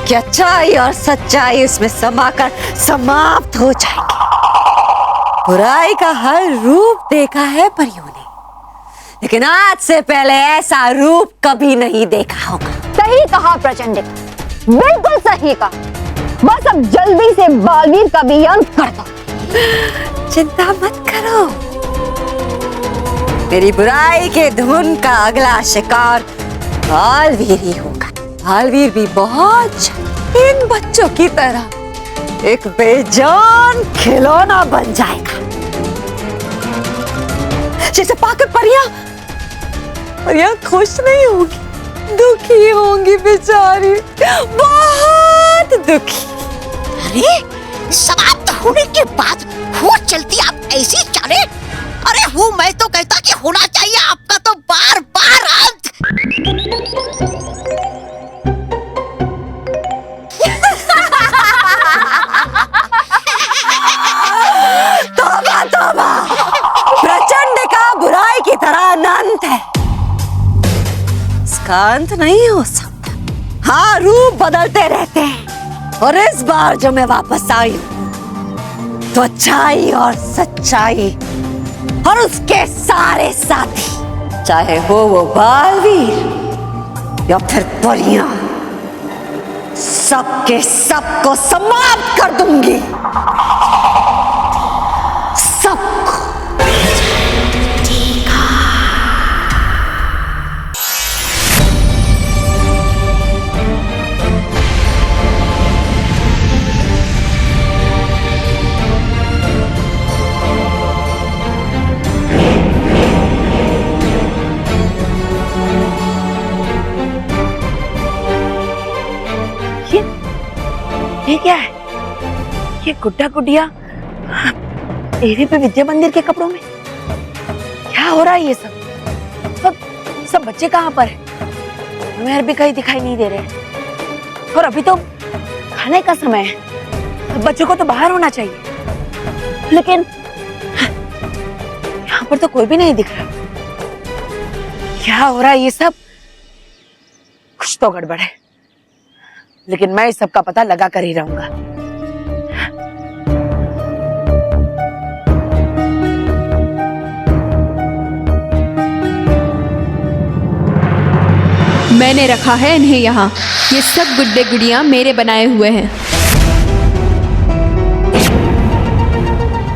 [SPEAKER 2] कि अच्छाई और सच्चाई इसमें समाकर समाप्त हो जाएगी। बुराई का हर रूप देखा है परियों ने, लेकिन आज से पहले ऐसा रूप कभी नहीं देखा होगा।
[SPEAKER 1] सही कहा प्रचंडिका, बिल्कुल सही कहा। बस अब जल्दी से बालवीर का भी अंत कर दो।
[SPEAKER 2] चिंता मत करो, मेरी बुराई के धुन का अगला शिकार बालवीर ही होगा। बालवीर भी बहुत इन बच्चों की तरह एक बेजान खिलौना बन जाएगा, जिसे पाकर परियां खुश नहीं होंगी, दुखी होंगी बेचारी, बहुत दुखी।
[SPEAKER 4] अरे समाप्त होने के बाद हो चलती आप ऐसी चाले। अरे हूँ मैं तो कहता कि होना चाहिए आपका तो बार बार अंत।
[SPEAKER 2] तौबा तौबा, प्रचंडिका बुराई की तरह अनंत है, इसका अंत नहीं हो सकता। हाँ, रूप बदलते रहते हैं, और इस बार जो मैं वापस आई हूं तो अच्छाई और सच्चाई और उसके सारे साथी, चाहे हो वो बालवीर या फिर परियां, सबके सबको समाप्त कर दूंगी, सबको।
[SPEAKER 5] ये क्या है? ये गुड्डा गुडिया एवी पे विद्या मंदिर के कपड़ों में क्या हो रहा है? ये सब बच्चे कहाँ पर हैं? हमें भी कहीं दिखाई नहीं दे रहे, और अभी तो खाने का समय है, बच्चों को तो बाहर होना चाहिए, लेकिन यहाँ पर तो कोई भी नहीं दिख रहा। क्या हो रहा है ये सब? कुछ तो गड़बड़ है, लेकिन मैं इस सब का पता लगा कर ही रहूंगा।
[SPEAKER 8] मैंने रखा है इन्हें यहाँ। ये सब गुड्डे गुड़ियाँ मेरे बनाए हुए हैं।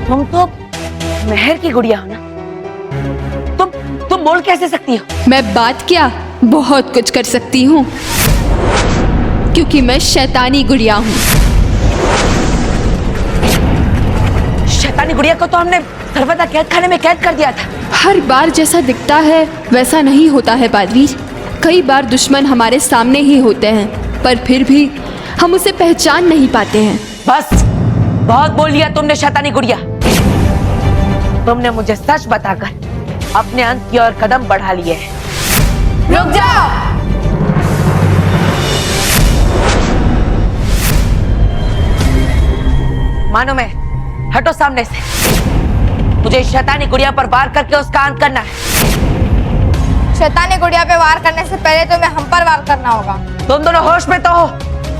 [SPEAKER 5] तुम तो मेहर की गुड़िया हो ना? तुम बोल कैसे सकती हो?
[SPEAKER 8] मैं बात क्या, बहुत कुछ कर सकती हूँ, क्योंकि मैं शैतानी गुड़िया हूँ।
[SPEAKER 5] शैतानी गुड़िया को तो हमने सर्वदा कैद खाने में कैद कर दिया था।
[SPEAKER 8] हर बार जैसा दिखता है वैसा नहीं होता है बालवीर। कई बार दुश्मन हमारे सामने ही होते हैं, पर फिर भी हम उसे पहचान नहीं पाते हैं।
[SPEAKER 5] बस बहुत बोल लिया तुमने शैतानी गुड़िया। तुमने मुझे सच बताकर अपने अंत की ओर कदम बढ़ा लिए हैं। रुक जाओ। मानो मैं, हटो सामने से। मुझे शैतानी गुड़िया पर वार करके उसका अंत करना है।
[SPEAKER 9] शैतानी गुड़िया पे वार करने से पहले तुम्हें हम पर वार करना होगा।
[SPEAKER 5] तुम दोनों होश में तो हो?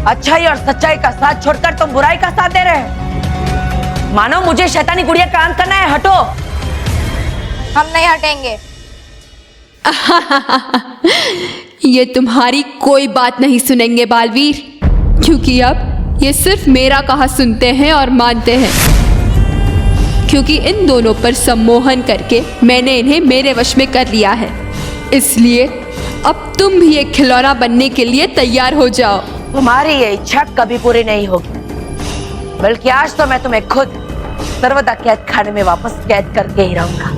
[SPEAKER 5] अच्छाई और सच्चाई का साथ छोड़कर तुम बुराई का साथ दे रहे हो। मानो मुझे शैतानी गुड़िया का अंत करना है, हटो।
[SPEAKER 9] हम नहीं हटेंगे।
[SPEAKER 8] ये तुम्हारी कोई बात नहीं सुनेंगे बालवीर, क्योंकि अब ये सिर्फ मेरा कहा सुनते हैं और मानते हैं, क्योंकि इन दोनों पर सम्मोहन करके मैंने इन्हें मेरे वश में कर लिया है। इसलिए अब तुम भी एक खिलौना बनने के लिए तैयार हो जाओ।
[SPEAKER 5] तुम्हारी ये इच्छा कभी पूरी नहीं होगी, बल्कि आज तो मैं तुम्हें खुद सर्वदा कैद खाने में वापस कैद करके ही रहूंगा।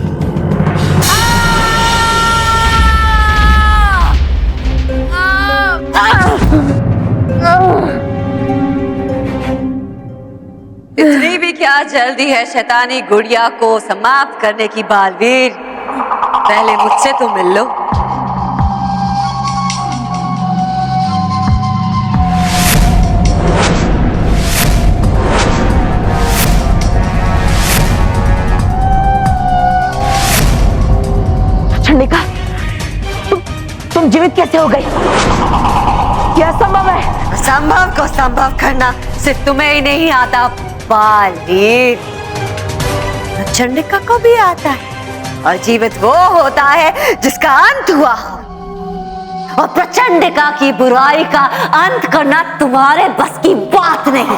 [SPEAKER 2] इतनी भी क्या जल्दी है शैतानी गुड़िया को समाप्त करने की बालवीर? पहले मुझसे तो मिल लो।
[SPEAKER 5] चंडिका, तुम जीवित कैसे हो गई? क्या संभव है?
[SPEAKER 2] संभव को संभव करना सिर्फ तुम्हें ही नहीं आता बालवीर, चंडिका को भी आता है। और जीवित वो होता है जिसका अंत हुआ हो, और प्रचंडिका की बुराई का अंत करना तुम्हारे बस की बात नहीं।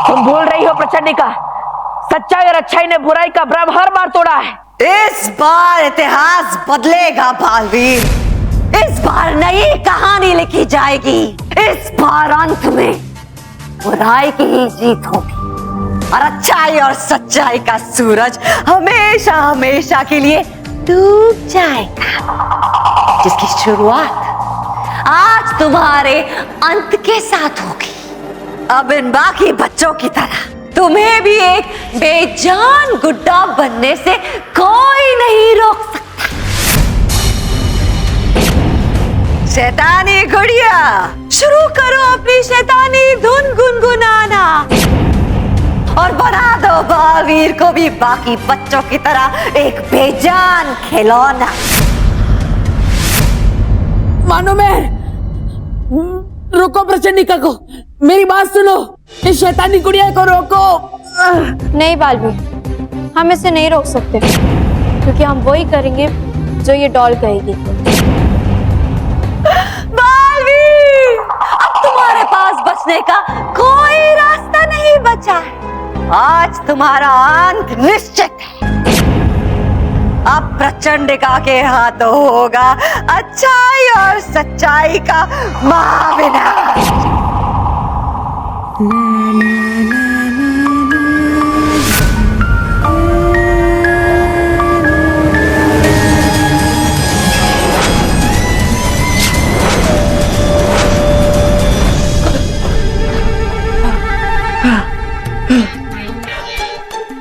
[SPEAKER 5] तुम भूल रही हो प्रचंडिका, सच्चाई और अच्छाई ने बुराई का भ्रम हर बार तोड़ा है।
[SPEAKER 2] इस बार इतिहास बदलेगा बालवीर, इस बार नई कहानी लिखी जाएगी। इस बार अंत में बुराई की ही जीत होगी और अच्छाई और सच्चाई का सूरज हमेशा हमेशा के लिए डूब जाएगा, जिसकी शुरुआत आज तुम्हारे अंत के साथ होगी। अब इन बाकी बच्चों की तरह तुम्हें भी एक बेजान गुड्डा बनने से कोई नहीं रोक सकता। शैतानी गुड़िया, शुरू करो अपनी शैतानी धुन गुनगुनाना और बना दो बालवीर को भी बाकी बच्चों की तरह एक बेजान खिलौना।
[SPEAKER 5] मानो मैं रोको प्रचंडिका को, मेरी बात सुनो, इस शैतानी गुड़िया को रोको।
[SPEAKER 9] नहीं बालवीर, हम इसे नहीं रोक सकते, क्योंकि हम वही करेंगे जो ये डॉल कहेगी।
[SPEAKER 2] बालवीर, अब तुम्हारे पास बचने का कोई रास्ता नहीं बचा है। आज तुम्हारा अंत निश्चित है। अब प्रचंडिका के हाथों होगा अच्छाई और सच्चाई का महाविनाश।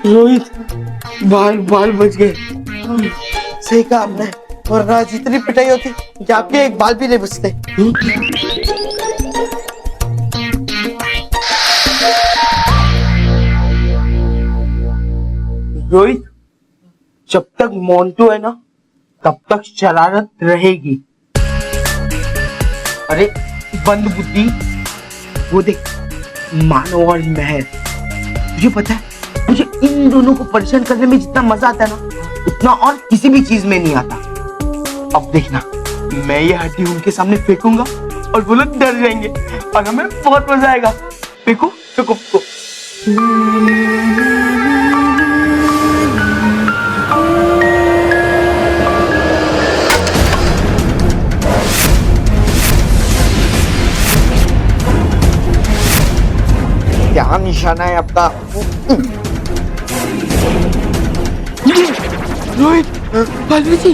[SPEAKER 12] रोहित, बाल बच गए। सही कहा आपने, वरना आज इतनी पिटाई होती कि आपके एक बाल भी नहीं बचते। रोहित, जब तक मोंटू है ना, तब तक शरारत रहेगी। अरे बंद बुद्धि, वो देख मानव और महर। तुझे पता है, मुझे इन दोनों को परेशान करने में जितना मजा आता है ना, उतना और किसी भी चीज में नहीं आता। अब देखना, मैं ये हड्डी उनके सामने फेंकूंगा और वो लोग डर जाएंगे और हमें बहुत मजा आएगा। फेंको फेंको फेंको। क्या निशाना है आपका? रोहित, बालवीर जी,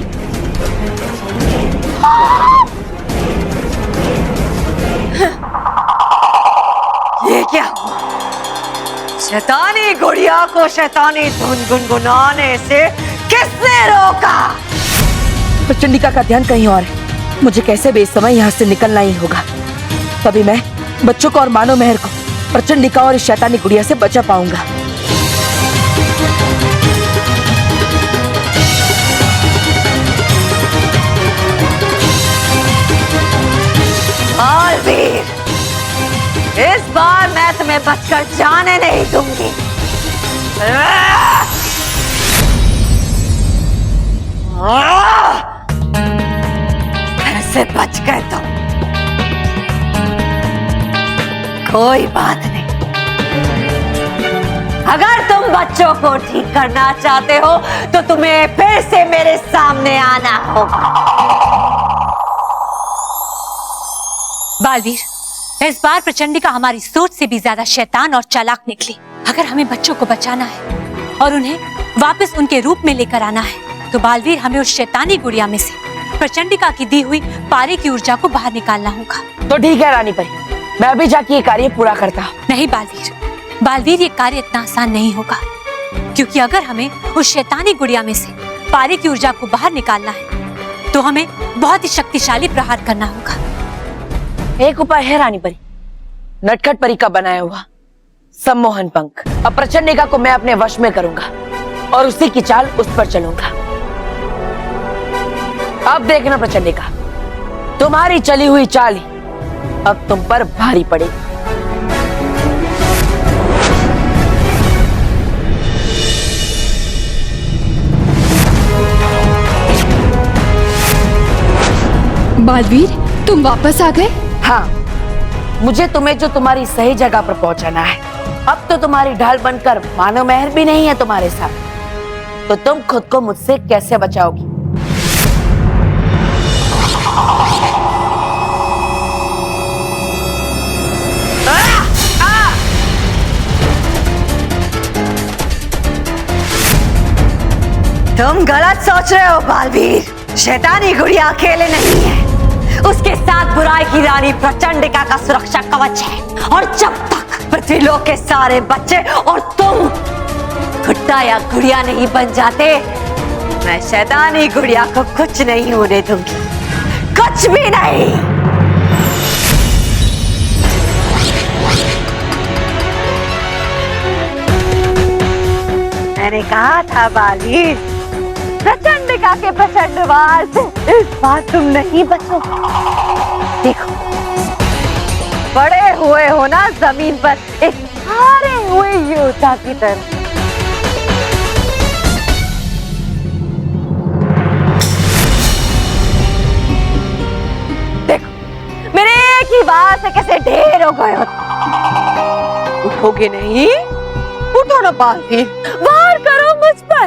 [SPEAKER 2] ये क्या हुआ? शैतानी गुड़िया को शैतानी धुन गुनगुनाने से किसने रोका?
[SPEAKER 5] प्रचंडिका का ध्यान कहीं और है। मुझे कैसे भी इस समय यहाँ से निकलना ही होगा, तभी मैं बच्चों को और मानो मेहर को प्रचंडिका और इस शैतानी गुड़िया से बचा पाऊंगा।
[SPEAKER 2] बालवीर, इस बार मैं तुम्हें बचकर जाने नहीं दूंगी। कैसे बच गए तुम? कोई बात नहीं, अगर तुम बच्चों को ठीक करना चाहते हो तो तुम्हें फिर से मेरे सामने आना होगा।
[SPEAKER 3] बालवीर, इस बार प्रचंडिका हमारी सोच से भी ज्यादा शैतान और चालाक निकली। अगर हमें बच्चों को बचाना है और उन्हें वापस उनके रूप में लेकर आना है तो बालवीर हमें उस शैतानी गुड़िया में से प्रचंडिका की दी हुई पारे की ऊर्जा को बाहर निकालना होगा।
[SPEAKER 5] तो ठीक है रानी परी, मैं अभी जाके ये कार्य पूरा करता हूँ।
[SPEAKER 3] नहीं बालवीर, ये कार्य इतना आसान नहीं होगा, क्योंकि अगर हमें उस शैतानी गुड़िया में से पारे की ऊर्जा को बाहर निकालना है तो हमें बहुत ही शक्तिशाली प्रहार करना होगा।
[SPEAKER 5] एक उपाय है रानी परी, नटखट परी का बनाया हुआ सम्मोहन पंख। अब प्रचंडिका को मैं अपने वश में करूंगा और उसी की चाल उस पर चलूंगा। अब देखना प्रचंडिका, तुम्हारी चली हुई चाल ही अब तुम पर भारी पड़ेगी।
[SPEAKER 8] बालवीर, तुम वापस आ गए?
[SPEAKER 5] हाँ, मुझे तुम्हें जो तुम्हारी सही जगह पर पहुंचाना है। अब तो तुम्हारी ढाल बनकर मानव महर भी नहीं है तुम्हारे साथ, तो तुम खुद को मुझसे कैसे बचाओगी?
[SPEAKER 2] तुम गलत सोच रहे हो बालवीर। शैतानी गुड़िया अकेले नहीं है, उसके साथ बुराई की रानी प्रचंडिका का सुरक्षा कवच है। और जब तक पृथ्वीलोक के सारे बच्चे और तुम गुड्डा या गुड़िया नहीं बन जाते, मैं शैतानी गुड़िया को कुछ नहीं होने दूंगी, कुछ भी नहीं। मैंने कहा था बालवीर, प्रचंडिका के प्रचंड वार से इस बार तुम नहीं बचोगे। देखो, पड़े हुए हो ना जमीन पर एक हारे हुए योद्धा की तरह। देखो, मेरे एक ही बार से कैसे ढेर हो गए हो। उठोगे नहीं? उठो ना बालवीर, वार करो मुझ पर,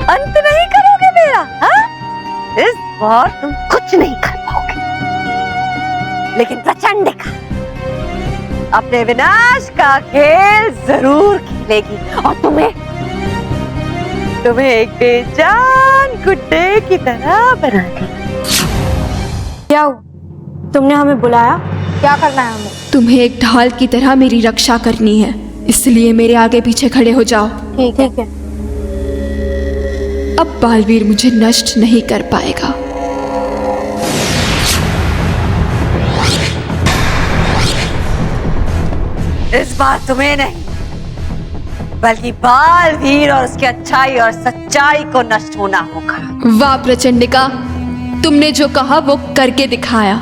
[SPEAKER 2] अंत नहीं करोगे मेरा? हाँ? इस बार तुम कुछ नहीं कर पाओगे, लेकिन प्रचंडिका अपने विनाश का खेल जरूर खेलेगी और तुम्हें एक बेजान गुड्डे की तरह बना देगी।
[SPEAKER 9] क्या हुआ? तुमने हमें बुलाया? क्या करना है हमें?
[SPEAKER 8] तुम्हें एक ढाल की तरह मेरी रक्षा करनी है, इसलिए मेरे आगे पीछे खड़े हो जाओ।
[SPEAKER 9] ठीक है।
[SPEAKER 8] अब बालवीर मुझे नष्ट नहीं कर पाएगा।
[SPEAKER 2] इस बार तुम्हें नहीं, बल्कि बालवीर और उसकी अच्छाई और सच्चाई को नष्ट होना होगा।
[SPEAKER 8] वाह प्रचंडिका, तुमने जो कहा वो करके दिखाया।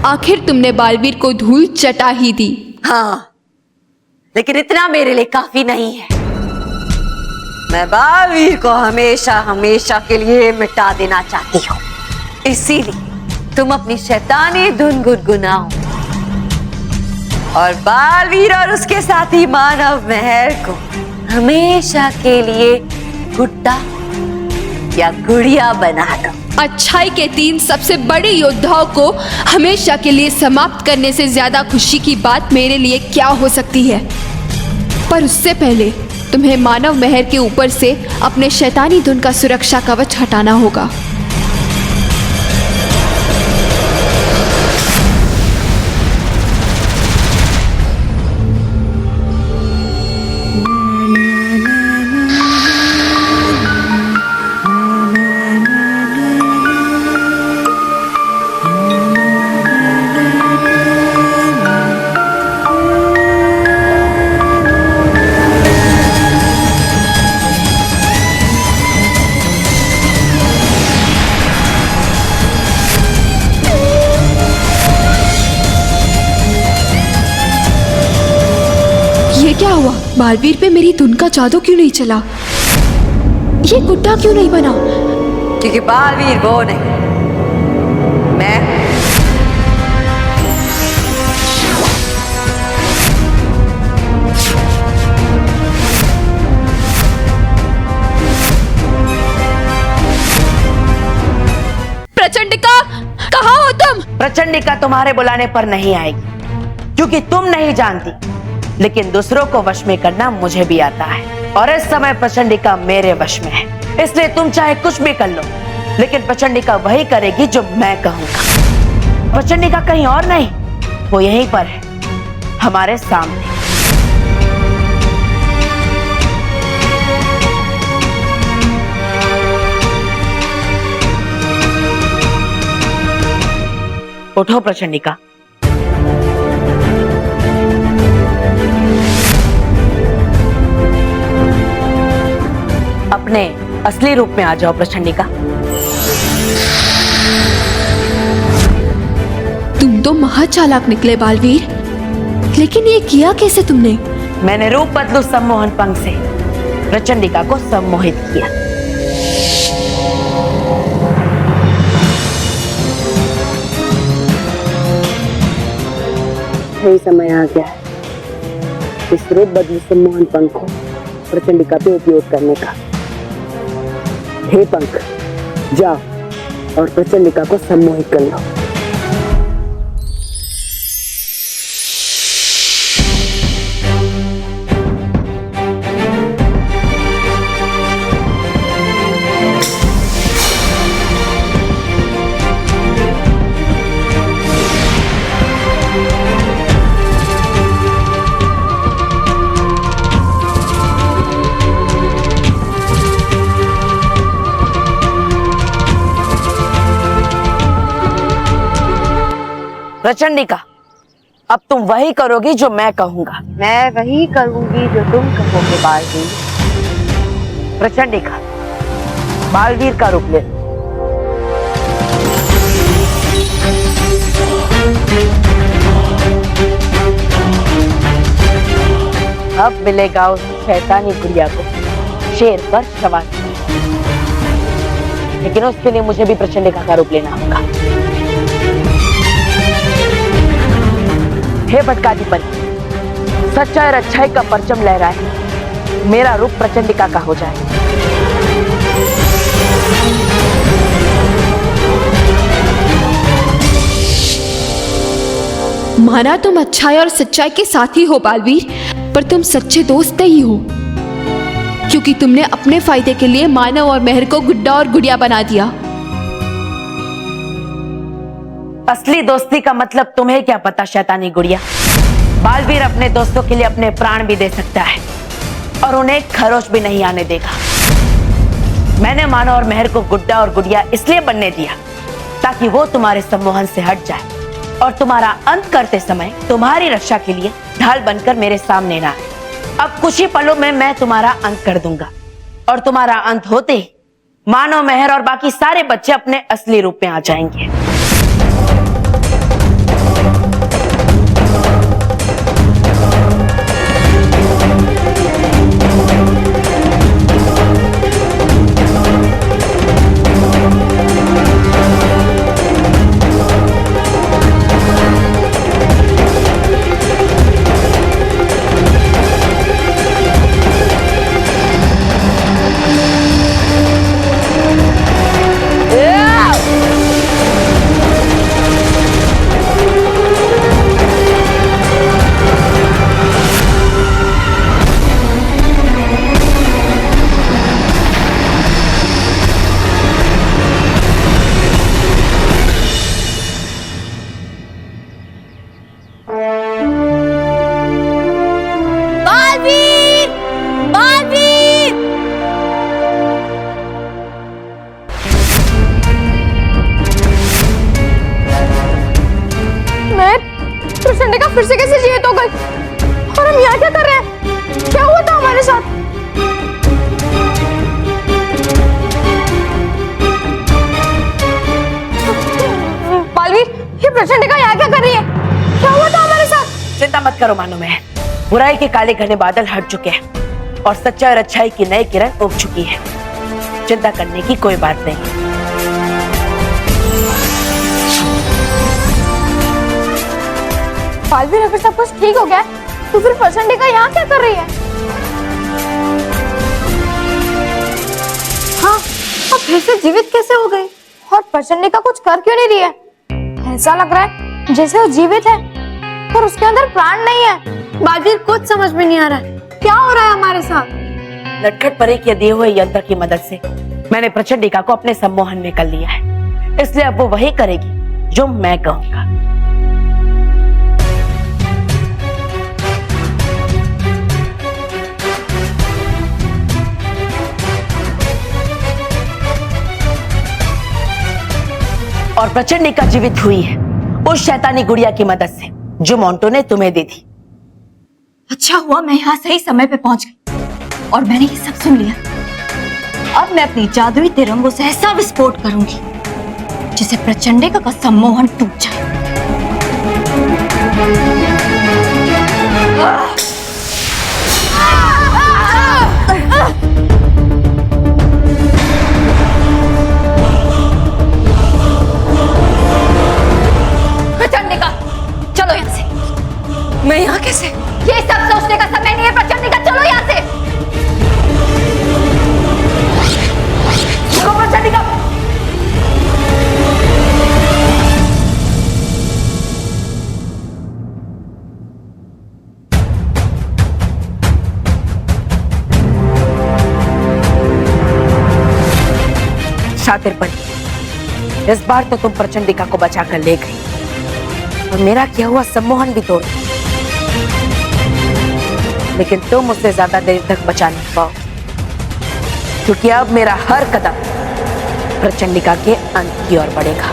[SPEAKER 8] आखिर तुमने बालवीर को धूल चटा ही दी।
[SPEAKER 2] हाँ, लेकिन इतना मेरे लिए काफी नहीं है। मैं बालवीर को हमेशा हमेशा के लिए मिटा देना चाहती हूँ, इसीलिए तुम अपनी शैतानी धुन गुनगुनाओ और बालवीर और उसके साथी मानव महर को हमेशा के लिए गुड्डा या गुड़िया बना दो।
[SPEAKER 8] अच्छाई के 3 सबसे बड़े योद्धाओं को हमेशा के लिए समाप्त करने से ज्यादा खुशी की बात मेरे लिए क्या हो सकती है। पर उससे पहले तुम्हें मानव महर के ऊपर से अपने शैतानी धुन का सुरक्षा कवच हटाना होगा। ये क्या हुआ? बालवीर पे मेरी धुन का जादू क्यों नहीं चला? ये गुड्डा क्यों नहीं बना?
[SPEAKER 2] क्योंकि बालवीर वो नहीं, मैं।
[SPEAKER 8] प्रचंडिका, कहाँ हो तुम?
[SPEAKER 5] प्रचंडिका तुम्हारे बुलाने पर नहीं आएगी, क्योंकि तुम नहीं जानती लेकिन दूसरों को वश में करना मुझे भी आता है, और इस समय प्रचंडिका मेरे वश में है। इसलिए तुम चाहे कुछ भी कर लो, लेकिन प्रचंडिका वही करेगी जो मैं कहूंगा। प्रचंडिका कहीं और नहीं, वो यहीं पर है, हमारे सामने। उठो प्रचंडिका। अपने असली रूप में आ जाओ प्रचंडिका।
[SPEAKER 8] तुम तो महाचालाक निकले बालवीर, लेकिन ये किया कैसे तुमने?
[SPEAKER 5] मैंने रूप बदलू सम्मोहन पंख से प्रचंडिका को सम्मोहित किया। सही समय आ गया है इस रूप बदलू सम्मोहन पंख को प्रचंडिका पे उपयोग करने का। हे पंख, जाओ और प्रचंडिका को सम्मोहित कर लो। प्रचंडिका, अब तुम वही करोगी जो मैं कहूंगा।
[SPEAKER 2] मैं वही करूंगी जो तुम कहोगे बालवीर।
[SPEAKER 5] प्रचंडिका, बालवीर का रूप ले। अब मिलेगा उस शैतानी गुड़िया को शेर पर सवार, लेकिन उसके लिए मुझे भी प्रचंडिका का रूप लेना होगा। हे भटकाधिपति, सच्चाई और अच्छाई का परचम लहराए, मेरा रूप प्रचंडिका का हो जाए।
[SPEAKER 8] माना तुम अच्छाई और सच्चाई के साथी हो बालवीर, पर तुम सच्चे दोस्त नहीं हो, क्योंकि तुमने अपने फायदे के लिए मानव और मेहर को गुड्डा और गुड़िया बना दिया।
[SPEAKER 5] असली दोस्ती का मतलब तुम्हें क्या पता शैतानी गुड़िया। बालवीर अपने दोस्तों के लिए अपने प्राण भी दे सकता है और उन्हें खरोच भी नहीं आने देगा। मैंने मानव और मेहर को गुड्डा और गुड़िया इसलिए बनने दिया ताकि वो तुम्हारे सम्मोहन से हट जाए और तुम्हारा अंत करते समय तुम्हारी रक्षा के लिए ढाल बनकर मेरे सामने ना आए। अब कुछ ही पलों में मैं तुम्हारा अंत कर दूंगा, और तुम्हारा अंत होते ही मानव, मेहर और बाकी सारे बच्चे अपने असली रूप में आ जाएंगे।
[SPEAKER 9] फिर से कैसे जीवित हो गई? और हम यहाँ क्या कर रहे हैं? क्या हुआ था हमारे साथ? बालवीर, ये प्रचंडिका यहाँ क्या कर रही है? क्या हुआ था हमारे साथ?
[SPEAKER 5] चिंता मत करो मानो, मैं बुराई के काले घने बादल हट चुके हैं और सच्चाई और अच्छाई की नई किरण उग चुकी है। चिंता करने की कोई बात नहीं।
[SPEAKER 9] बालवीर, अगर सब कुछ ठीक हो गया तो फिर प्रचंडिका यहाँ क्या कर रही है? हाँ, अब फिर से जीवित कैसे हो गई? और प्रचंडिका कुछ कर क्यों नहीं रही है? ऐसा लग रहा है जैसे वो जीवित है, पर उसके अंदर प्राण नहीं है। बालवीर कुछ समझ में नहीं आ रहा है, क्या हो रहा है हमारे साथ।
[SPEAKER 5] नटखट परी के दिए हुए यंत्र की मदद से मैंने प्रचंडिका को अपने सम्मोहन में कर लिया है, इसलिए अब वो वही करेगी जो मैं कहूंगा। और प्रचंडिका जीवित हुई है उस शैतानी गुड़िया की मदद से जो मोंटो ने तुम्हें दी थी।
[SPEAKER 1] अच्छा हुआ मैं यहाँ सही समय पे पहुंच गई और मैंने ये सब सुन लिया। अब मैं अपनी जादुई तिरंगों से ऐसा विस्फोट करूंगी जिसे प्रचंडिका का सम्मोहन टूट जाए। प्रचंडिका चलो यहाँ से।
[SPEAKER 5] मैं यहाँ कैसे?
[SPEAKER 1] ये सब सोचने का समय नहीं है प्रचंडिका, चलो यहाँ से।
[SPEAKER 5] रुको प्रचंडिका। शातिर परी, इस बार तो तुम प्रचंडिका को बचाकर ले गई और मेरा किया हुआ सम्मोहन भी तोड़ दिया, लेकिन तुम उससे ज्यादा देर तक बचा नहीं पाओगे, क्योंकि अब मेरा हर कदम प्रचंडिका के अंत की ओर बढ़ेगा।